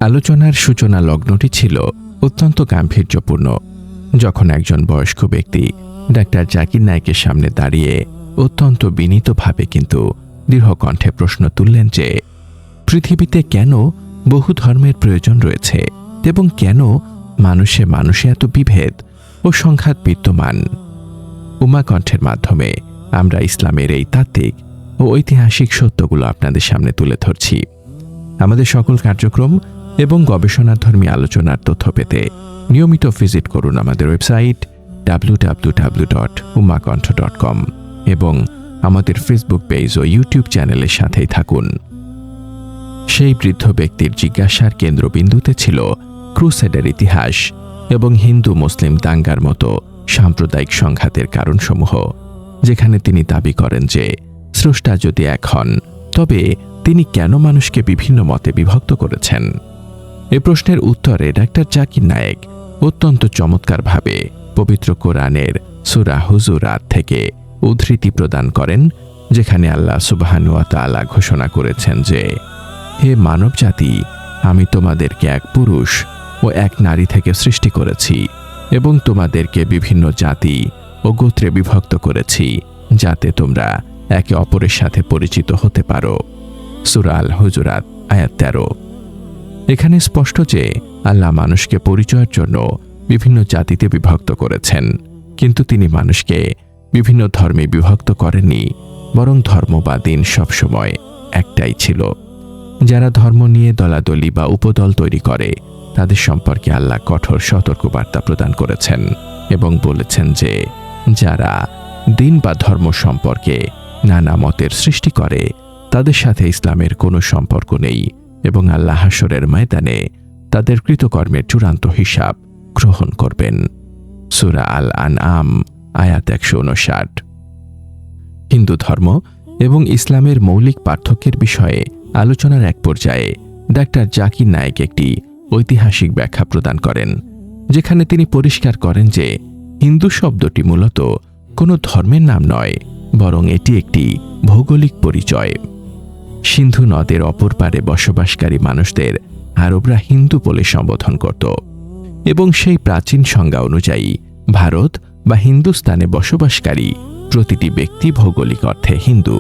আলোচনার সূচনা লগ্নটি ছিল অত্যন্ত গাম্ভীর্যপূর্ণ, যখন একজন বয়স্ক ব্যক্তি ডাক্তার জাকির নায়েকের সামনে দাঁড়িয়ে অত্যন্ত বিনীতভাবে কিন্তু দৃঢ় কণ্ঠে প্রশ্ন তুললেন যে পৃথিবীতে কেন বহু ধর্মের প্রয়োজন রয়েছে এবং কেন মানুষে মানুষে এত বিভেদ ও সংঘাত বিদ্যমান। উমা কণ্ঠের মাধ্যমে আমরা ইসলামের এই তাত্ত্বিক ও ঐতিহাসিক সত্যগুলো আপনাদের সামনে তুলে ধরছি। আমাদের সকল কার্যক্রম এবং গবেষণাধর্মী আলোচনার তথ্য পেতে নিয়মিত ভিজিট করুন আমাদের ওয়েবসাইট www.umakontho.com এবং আমাদের ফেসবুক পেজ ও ইউটিউব চ্যানেলের সাথেই থাকুন। সেই বৃদ্ধ ব্যক্তির জিজ্ঞাসার কেন্দ্রবিন্দুতে ছিল ক্রুসেডের ইতিহাস এবং হিন্দু মুসলিম দাঙ্গার মতো সাম্প্রদায়িক সংঘাতের কারণসমূহ, যেখানে তিনি দাবি করেন যে স্রষ্টা যদি এক হন তবে তিনি কেন মানুষকে বিভিন্ন মতে বিভক্ত করেছেন। এ প্রশ্নের উত্তরে ডাক্তার জাকির নায়েক অত্যন্ত চমৎকারভাবে পবিত্র কোরআনের সূরা হুজুরাত থেকে উদ্ধৃতি প্রদান করেন, যেখানে আল্লাহ সুবহানাহু ওয়া তাআলা ঘোষণা করেছেন যে হে মানবজাতি, আমি তোমাদেরকে এক পুরুষ ও এক নারী থেকে সৃষ্টি করেছি এবং তোমাদেরকে বিভিন্ন জাতি ও গোত্রে বিভক্ত করেছি, যাতে তোমরা একে অপরের সাথে পরিচিত হতে পারো। সূরা আল হুজুরাত আয়াত 13। এখানে স্পষ্ট যে আল্লাহ মানুষকে পরিচয়ের জন্য বিভিন্ন জাতিতে বিভক্ত করেছেন, কিন্তু তিনি মানুষকে বিভিন্ন ধর্মে বিভক্ত করেননি, বরং ধর্ম বা দিন সবসময় একটাই ছিল। যারা ধর্ম নিয়ে দলাদলি বা উপদল তৈরি করে তাদের সম্পর্কে আল্লাহ কঠোর সতর্কবার্তা প্রদান করেছেন এবং বলেছেন যে যারা দিন বা ধর্ম সম্পর্কে নানা মতের সৃষ্টি করে তাদের সাথে ইসলামের কোনো সম্পর্ক নেই এবং আল্লাহ হাশরের ময়দানে তাদের কৃতকর্মের চূড়ান্ত হিসাব গ্রহণ করবেন। সূরা আল আনআম আয়াত 159। হিন্দু ধর্ম এবং ইসলামের মৌলিক পার্থক্যের বিষয়ে আলোচনার এক পর্যায়ে ডাক্তার জাকির নায়েক একটি ঐতিহাসিক ব্যাখ্যা প্রদান করেন, যেখানে তিনি পরিষ্কার করেন যে হিন্দু শব্দটি মূলত কোনো ধর্মের নাম নয়, বরং এটি একটি ভৌগোলিক পরিচয়। সিন্ধু নদের অপর পারে বসবাসকারী মানুষদের আরবরা হিন্দু বলে সম্বোধন করত এবং সেই প্রাচীন সংজ্ঞা অনুযায়ী ভারত বা হিন্দুস্তানে বসবাসকারী প্রতিটি ব্যক্তি ভৌগোলিক অর্থে হিন্দু।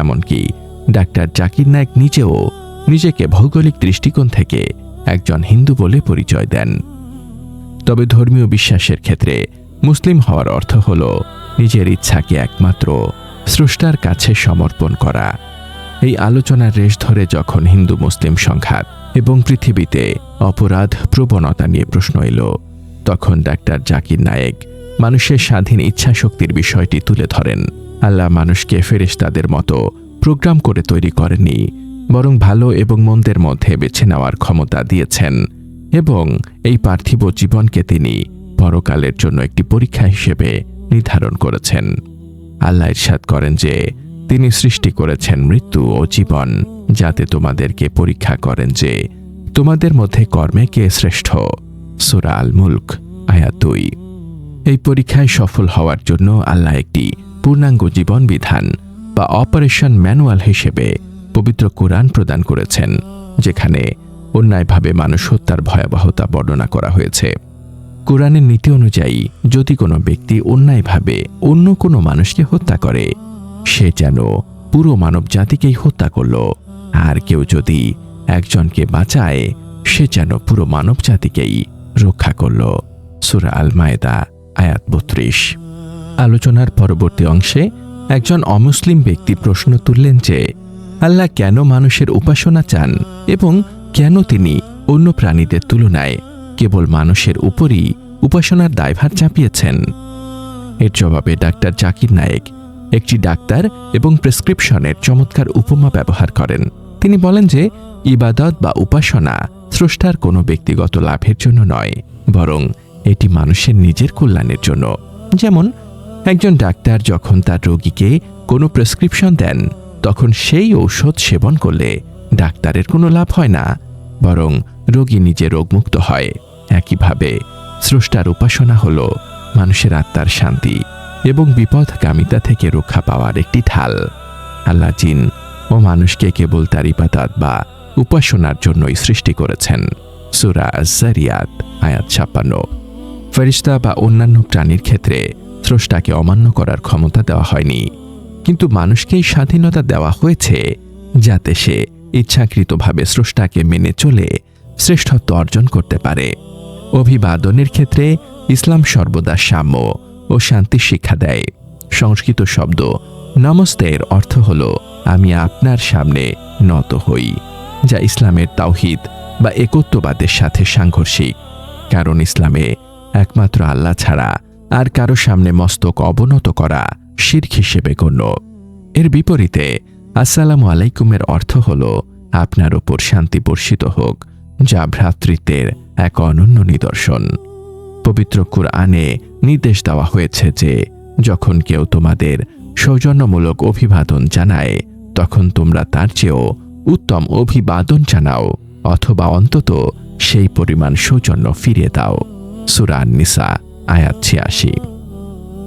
এমনকি ডাক্তার জাকির নায়েক নিজেও নিজেকে ভৌগোলিক দৃষ্টিকোণ থেকে একজন হিন্দু বলে পরিচয় দেন। তবে ধর্মীয় বিশ্বাসের ক্ষেত্রে মুসলিম হওয়ার অর্থ হল নিজের ইচ্ছাকে একমাত্র স্রষ্টার কাছে সমর্পণ করা। এই আলোচনার রেশ ধরে যখন হিন্দু মুসলিম সংঘাত এবং পৃথিবীতে অপরাধ প্রবণতা নিয়ে প্রশ্ন এলো, তখন ডাক্তার জাকির নায়েক মানুষের স্বাধীন ইচ্ছা শক্তির বিষয়টি তুলে ধরেন। আল্লাহ মানুষকে ফেরেশতাদের মতো প্রোগ্রাম করে তৈরি করেননি, বরং ভালো এবং মন্দের মধ্যে বেছে নেওয়ার ক্ষমতা দিয়েছেন এবং এই পার্থিব জীবনকে তিনি পরকালের জন্য একটি পরীক্ষা হিসেবে নির্ধারণ করেছেন। আল্লাহ ইরশাদ করেন যে তিনি সৃষ্টি করেছেন মৃত্যু ও জীবন, যাতে তোমাদেরকে পরীক্ষা করেন যে তোমাদের মধ্যে কর্মে কে শ্রেষ্ঠ। সূরা আল মুলক আয়াত 2। এই পরীক্ষায় সফল হওয়ার জন্য আল্লাহ একটি পূর্ণাঙ্গ জীবন বিধান বা অপারেশন ম্যানুয়াল হিসেবে পবিত্র কোরআন প্রদান করেছেন, যেখানে অন্যায়ভাবে মানুষ হত্যার ভয়াবহতা বর্ণনা করা হয়েছে। কোরআনের নীতি অনুযায়ী যদি কোনো ব্যক্তি অন্যায়ভাবে অন্য কোনো মানুষকে হত্যা করে, সে যেন পুরো মানব জাতিকেই হত্যা করল, আর কেউ যদি একজনকে বাঁচায়, সে যেন পুরো মানব জাতিকেই রক্ষা করল। সূরা আল মায়েদা আয়াত 32। আলোচনার পরবর্তী অংশে একজন অমুসলিম ব্যক্তি প্রশ্ন তুললেন যে আল্লাহ কেন মানুষের উপাসনা চান এবং কেন তিনি অন্য প্রাণীদের তুলনায় কেবল মানুষের উপরই উপাসনার দায়ভার চাপিয়েছেন। এর জবাবে ডাক্তার জাকির নায়েক একটি ডাক্তার এবং প্রেসক্রিপশনের চমৎকার উপমা ব্যবহার করেন। তিনি বলেন যে ইবাদত বা উপাসনা স্রষ্টার কোনো ব্যক্তিগত লাভের জন্য নয়, বরং এটি মানুষের নিজের কল্যাণের জন্য। যেমন একজন ডাক্তার যখন তার রোগীকে কোনো প্রেসক্রিপশন দেন, তখন সেই ঔষধ সেবন করলে ডাক্তারের কোনো লাভ হয় না, বরং রোগী নিজে রোগমুক্ত হয়। একইভাবে স্রষ্টার উপাসনা হল মানুষের আত্মার শান্তি এবং বিপদগামিতা থেকে রক্ষা পাওয়ার একটি ঢাল। আল্লাহ জিন ও মানুষকে কেবল তার ইবাদত বা উপাসনার জন্যই সৃষ্টি করেছেন। সূরা আয-যারিয়াত আয়াত 56। ফেরেশতা বা অন্যান্য প্রাণীর ক্ষেত্রে স্রষ্টাকে অমান্য করার ক্ষমতা দেওয়া হয়নি, কিন্তু মানুষকেই স্বাধীনতা দেওয়া হয়েছে যাতে সে ইচ্ছাকৃতভাবে স্রষ্টাকে মেনে চলে শ্রেষ্ঠত্ব অর্জন করতে পারে। অভিবাদনের ক্ষেত্রে ইসলাম সর্বদা সাম্য ও শান্তির শিক্ষা দেয়। সংস্কৃত শব্দ নমস্তের অর্থ হল আমি আপনার সামনে নত হই, যা ইসলামের তাওহীদ বা একত্ববাদের সাথে সাংঘর্ষিক, কারণ ইসলামে একমাত্র আল্লাহ ছাড়া আর কারো সামনে মস্তক অবনত করা শিরক হিসেবে গণ্য। এর বিপরীতে আসসালামু আলাইকুমের অর্থ হল আপনার উপর শান্তি বর্ষিত হোক, যা ভ্রাতৃত্বের এক অনন্য নিদর্শন। পবিত্র কুরআনে নির্দেশ দেওয়া হয়েছে যে যখন কেউ তোমাদের সৌজন্যমূলক অভিবাদন জানায় তখন তোমরা তার চেয়েও উত্তম অভিবাদন জানাও, অথবা অন্তত সেই পরিমাণ সৌজন্য ফিরিয়ে দাও। সূরা আন-নিসা আয়াত ৮৬।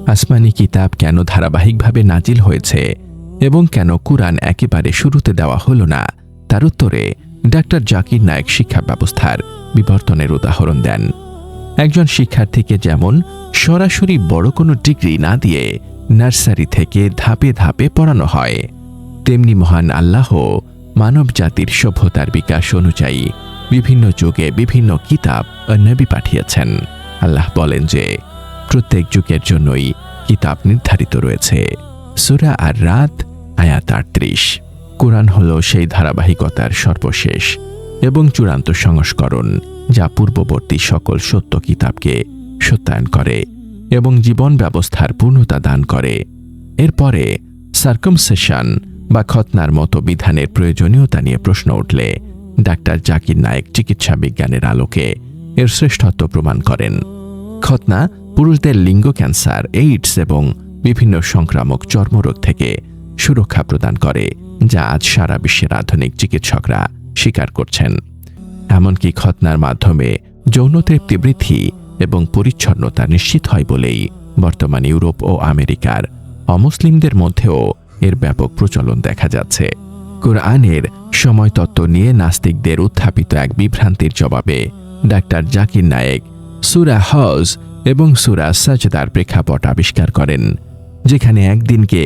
আসমানি কিতাব কেন ধারাবাহিকভাবে নাজিল হয়েছে এবং কেন কুরআন একেবারে শুরুতে দেওয়া হলো না, তার উত্তরে ডাক্তার জাকির নায়েক শিক্ষা ব্যবস্থার বিবর্তনের উদাহরণ দেন। একজন শিক্ষার্থীকে যেমন সরাসরি বড় কোনো ডিগ্রি না দিয়ে নার্সারি থেকে ধাপে ধাপে পড়ানো হয়, তেমনি মহান আল্লাহ মানব জাতির সভ্যতার বিকাশ অনুযায়ী বিভিন্ন যুগে বিভিন্ন কিতাব ও নবী পাঠিয়েছেন। আল্লাহ বলেন যে প্রত্যেক যুগের জন্যই কিতাব নির্ধারিত রয়েছে। সূরা আর-রাদ আয়াত ৩৮। কুরআন হল সেই ধারাবাহিকতার সর্বশেষ এবং চূড়ান্ত সংস্করণ যা পূর্ববর্তী সকল সত্য কিতাবকে সত্যায়ন করে এবং জীবন ব্যবস্থার পূর্ণতা দান করে। এরপরে সার্কামসেশন বা খতনার মতো বিধানের প্রয়োজনীয়তা নিয়ে প্রশ্ন উঠলে ডাক্তার জাকির নায়েক চিকিৎসা বিজ্ঞানের আলোকে এর শ্রেষ্ঠত্ব প্রমাণ করেন। খতনা পুরুষদের লিঙ্গ ক্যান্সার, এইডস এবং বিভিন্ন সংক্রামক চর্মরোগ থেকে সুরক্ষা প্রদান করে, যা আজ সারা বিশ্বের আধুনিক চিকিৎসকরা স্বীকার করছেন। এমনকি খতনার মাধ্যমে যৌন তৃপ্তি বৃদ্ধি এবং পরিচ্ছন্নতা নিশ্চিত হয় বলেই বর্তমান ইউরোপ ও আমেরিকার অমুসলিমদের মধ্যেও এর ব্যাপক প্রচলন দেখা যাচ্ছে। কুরআনের সময়তত্ত্ব নিয়ে নাস্তিকদের উত্থাপিত এক বিভ্রান্তির জবাবে ডাক্তার জাকির নায়েক সূরা হজ এবং সূরা সাজদার প্রেক্ষাপট আবিষ্কার করেন, যেখানে একদিনকে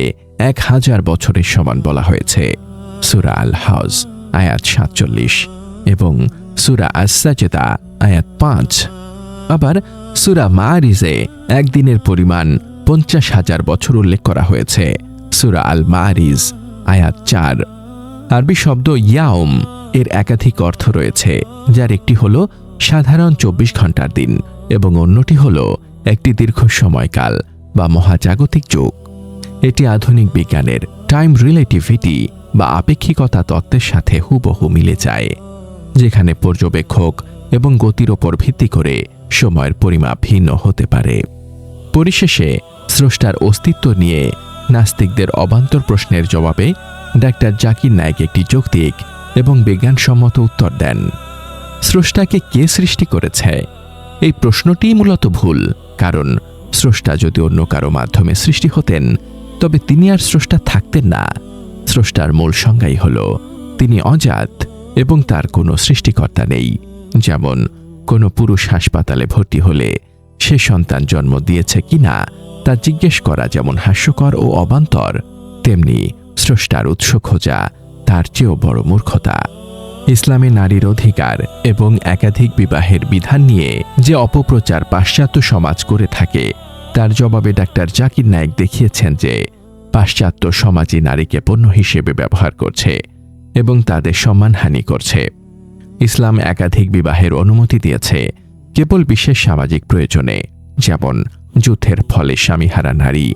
১০০০ বছরের সমান বলা হয়েছে। সূরা আল হজ আয়াত ৪৭ এবং সূরা আস-সাজদা আয়াত ৫। আবার সূরা মাআরিজে একদিনের পরিমাণ ৫০,০০০ বছর উল্লেখ করা হয়েছে। সূরা আল মাআরিজ আয়াত ৪। আরবি শব্দ ইয়াউম এর একাধিক অর্থ রয়েছে, যার একটি হল সাধারণ ২৪ ঘন্টার দিন এবং অন্যটি হল একটি দীর্ঘ সময়কাল বা মহাজাগতিক যুগ। এটি আধুনিক বিজ্ঞানের টাইম রিলেটিভিটি বা আপেক্ষিকতা তত্ত্বের সাথে হুবহু মিলে যায়, যেখানে পর্যবেক্ষক এবং গতির ওপর ভিত্তি করে সময়ের পরিমাপ ভিন্ন হতে পারে। পরিশেষে স্রষ্টার অস্তিত্ব নিয়ে নাস্তিকদের অবান্তর প্রশ্নের জবাবে ডাক্তার জাকির নায়েক একটি যৌক্তিক এবং বিজ্ঞানসম্মত উত্তর দেন। স্রষ্টাকে কে সৃষ্টি করেছে? এই প্রশ্নটিই মূলত ভুল, কারণ স্রষ্টা যদি অন্য কারো মাধ্যমে সৃষ্টি হতেন তবে তিনি আর স্রষ্টা থাকতেন না। স্রষ্টার মূল সংজ্ঞাই হল তিনি অজাত এবং তার কোনো সৃষ্টিকর্তা নেই। যেমন কোনো পুরুষ হাসপাতালে ভর্তি হলে সে সন্তান জন্ম দিয়েছে কিনা তা জিজ্ঞেস করা যেমন হাস্যকর ও অবান্তর, তেমনি স্রষ্টার উৎস খোঁজা তার চেয়েও বড় মূর্খতা। ইসলামে নারীর অধিকার এবং একাধিক বিবাহের বিধান নিয়ে যে অপপ্রচার পাশ্চাত্য সমাজ করে থাকে তার জবাবে ডাক্তার জাকির নায়েক দেখিয়েছেন যে পাশ্চাত্য সমাজই নারীকে পণ্য হিসেবে ব্যবহার করছে এবং তাদের সম্মানহানি করছে। ইসলাম একাধিক বিবাহের অনুমতি দিয়েছে কেবল বিশেষ সামাজিক প্রয়োজনে, যেমন যুদ্ধের ফলে স্বামীহারা নারী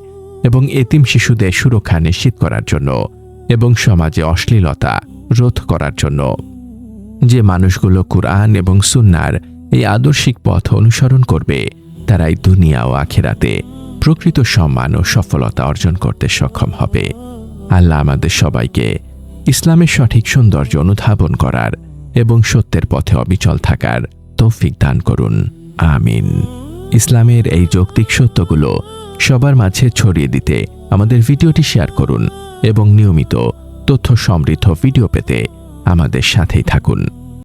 এবং এতিম শিশুদের সুরক্ষা নিশ্চিত করার জন্য এবং সমাজে অশ্লীলতা রোধ করার জন্য। যে মানুষগুলো কুরআন এবং সুন্নাহর এই আদর্শিক পথ অনুসরণ করবে তারাই দুনিয়া ও আখিরাতে প্রকৃত সম্মান ও সফলতা অর্জন করতে সক্ষম হবে। আল্লাহ আমাদের সবাইকে ইসলামের সঠিক সৌন্দর্য অনুধাবন করার এবং সত্যের পথে অবিচল থাকার তৌফিক দান করুন, আমিন। ইসলামের এই যৌক্তিক সত্যগুলো সবার মাঝে ছড়িয়ে দিতে আমাদের ভিডিওটি শেয়ার করুন এবং নিয়মিত তথ্য সমৃদ্ধ ভিডিও পেতে আমাদের সাথেই থাকুন।